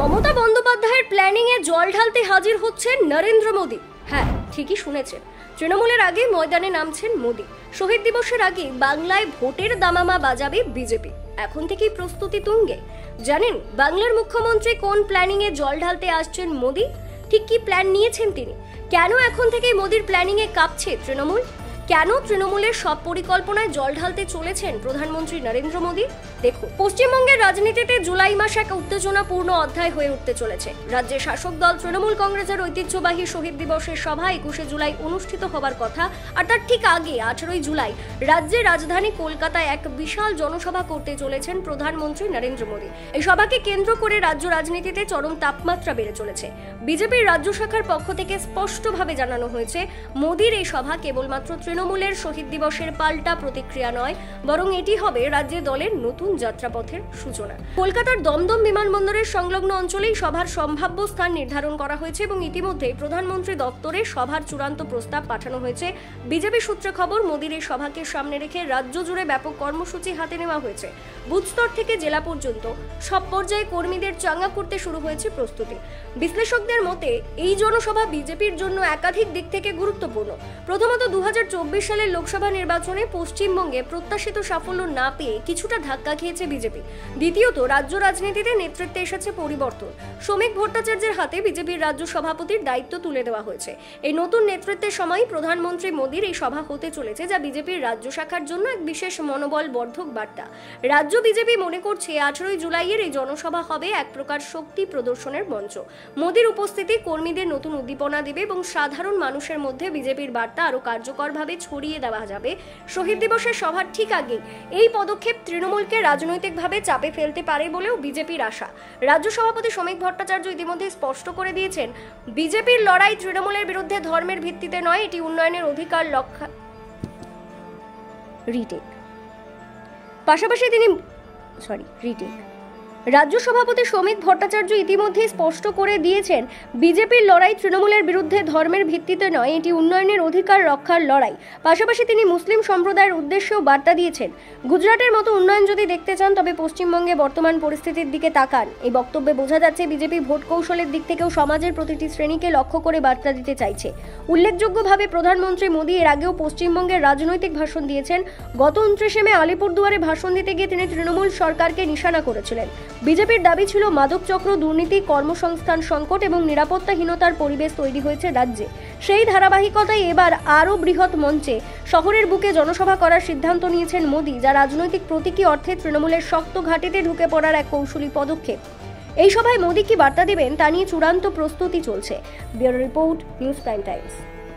মমতা বন্দ্যোপাধ্যায়ের প্ল্যানিং এ জল ঢালতে হাজির হচ্ছেন নরেন্দ্র মোদী। হ্যাঁ, ঠিকই শুনেছেন, তৃণমূলের আগে ময়দানে নামছেন মোদী। শহীদ দিবসের আগে বাংলায় ভোটের দামামা বাজাবে বিজেপি। এখন থেকেই প্রস্তুতি তুঙ্গে। জানেন বাংলার মুখ্যমন্ত্রী কোন প্ল্যানিং এ জল ঢালতে আসছেন মোদী? ঠিক কি প্ল্যান নিয়েছেন তিনি? কেন এখন থেকেই মোদীর প্ল্যানিং এ কাঁপছে তৃণমূল? কেন তৃণমূলের সব পরিকল্পনায় জল ঢালতে চলেছেন প্রধানমন্ত্রী নরেন্দ্র মোদী? দেখুন, পশ্চিমবঙ্গের রাজনীতিতে জুলাই মাস এক উত্তেজনাপূর্ণ অধ্যায় হয়ে উঠতে চলেছে। রাজ্যের শাসক দল তৃণমূল কংগ্রেসের ঐতিহ্যবাহী শহীদ দিবসের সভা 21শে জুলাই অনুষ্ঠিত হবার কথা, আর তার ঠিক আগে 18ই জুলাই রাজ্যের রাজধানী কলকাতায় এক বিশাল জনসভা করতে চলেছেন প্রধানমন্ত্রী নরেন্দ্র মোদী। এই সভাকে কেন্দ্র করে রাজ্য রাজনীতিতে চরম তাপমাত্রা বেড়ে চলেছে। বিজেপির রাজ্য শাখার পক্ষ থেকে স্পষ্টভাবে জানানো হয়েছে, মোদীর এই সভা কেবলমাত্র তৃণমূলের শহীদ দিবসের পাল্টা প্রতিক্রিয়া নয়, বরং এটি হবে রাজ্যে দলের নতুন যাত্রাপথের সূচনা। কলকাতার দমদম বিমানবন্দরের সংলগ্ন অঞ্চলেই সভার সম্ভাব্য স্থান নির্ধারণ করা হয়েছে এবং ইতিমধ্যে প্রধানমন্ত্রী দপ্তরে সভার চূড়ান্ত প্রস্তাব পাঠানো হয়েছে। বিজেপি সূত্রে খবর, মোদীর এই সভাকে সামনে রেখে রাজ্য জুড়ে ব্যাপক কর্মসূচি হাতে নেওয়া হয়েছে। বুথ স্তর থেকে জেলা পর্যন্ত সব পর্যায়ে কর্মীদের চাঙ্গা করতে শুরু হয়েছে প্রস্তুতি। বিশ্লেষকদের মতে এই জনসভা বিজেপির জন্য একাধিক দিক থেকে গুরুত্বপূর্ণ। প্রথমত 2024 সালের লোকসভা নির্বাচনে পশ্চিমবঙ্গে প্রত্যাশিত সাফল্য না পেয়ে কিছুটা ধাক্কা খেয়েছে বিজেপি। দ্বিতীয়ত রাজ্য রাজনীতিতে নেতৃত্বে এসেছে পরিবর্তন। শ্রমিক ভট্টাচার্যের হাতে বিজেপির রাজ্য সভাপতির দায়িত্ব তুলে দেওয়া হয়েছে। এই নতুন নেতৃত্বের সময় প্রধানমন্ত্রী মোদীর এই সভা হতে চলেছে, যা বিজেপির রাজ্য শাখার জন্য এক বিশেষ মনোবল বর্ধক বার্তা। রাজ্য বিজেপি মনে করছে 18ই জুলাইয়ের এই জনসভা হবে এক প্রকার শক্তি প্রদর্শনের মঞ্চ। মোদীর উপস্থিতি কর্মীদের নতুন উদ্দীপনা দেবে এবং সাধারণ মানুষের মধ্যে বিজেপির বার্তা আরো কার্যকরভাবে ছড়িয়ে দেওয়া যাবে। শহীদ দিবসের সভার ঠিক আগে এই পদক্ষেপ তৃণমূলকে রাজনৈতিকভাবে চাপে ফেলতে পারে বলেও বিজেপির আশা। রাজ্য সভাপতি শ্রমিক ভট্টাচার্য ইতিমধ্যে স্পষ্ট করে দিয়েছেন, বিজেপির লড়াই তৃণমূলের বিরুদ্ধে ধর্মের ভিত্তিতে নয়, এটি উন্নয়নের অধিকার লক্ষ্য। রাজ্য সভাপতি শ্রমিক ভট্টাচার্য ইতিমধ্যে স্পষ্ট করে দিয়েছেন, বিজেপির লড়াই তৃণমূলের বিরুদ্ধে ধর্মের ভিত্তিতে নয়, এটি উন্নয়নের অধিকার রক্ষার লড়াই। পাশাপাশি তিনি মুসলিম সম্প্রদায়ের উদ্দেশ্যেও বার্তা দিয়েছেন, গুজরাটের মতো উন্নয়ন যদি দেখতে চান তবে পশ্চিমবঙ্গে বর্তমান পরিস্থিতির দিকে তাকান। এই বক্তব্যে বোঝা যাচ্ছে বিজেপি ভোট কৌশলের দিক থেকেও সমাজের প্রতিটি শ্রেণীকে লক্ষ্য করে বার্তা দিতে চাইছে। উল্লেখযোগ্যভাবে প্রধানমন্ত্রী মোদী এর আগেও পশ্চিমবঙ্গের রাজনৈতিক ভাষণ দিয়েছেন। গত 29শে মে আলিপুরদুয়ারে ভাষণ দিতে গিয়ে তিনি তৃণমূল সরকারকে নিশানা করেছিলেন। বিজেপির দাবি ছিল মাদক চক্র, দুর্নীতি, কর্মসংস্থান সংকট এবং নিরাপত্তাহীনতার পরিবেশ তৈরি হয়েছে রাজ্যে। সেই ধারাবাহিকতায় এবার আরও বৃহৎ মঞ্চে শহরের বুকে জনসভা করার সিদ্ধান্ত নিয়েছেন মোদী, যা রাজনৈতিক প্রতীকী অর্থে তৃণমূলের শক্ত ঘাঁটিতে ঢুকে পড়ার এক কৌশলী পদক্ষেপ। এই সভায় মোদী কি বার্তা দেবেন তা নিয়ে চূড়ান্ত প্রস্তুতি চলছে। Bureau report, news prime Times.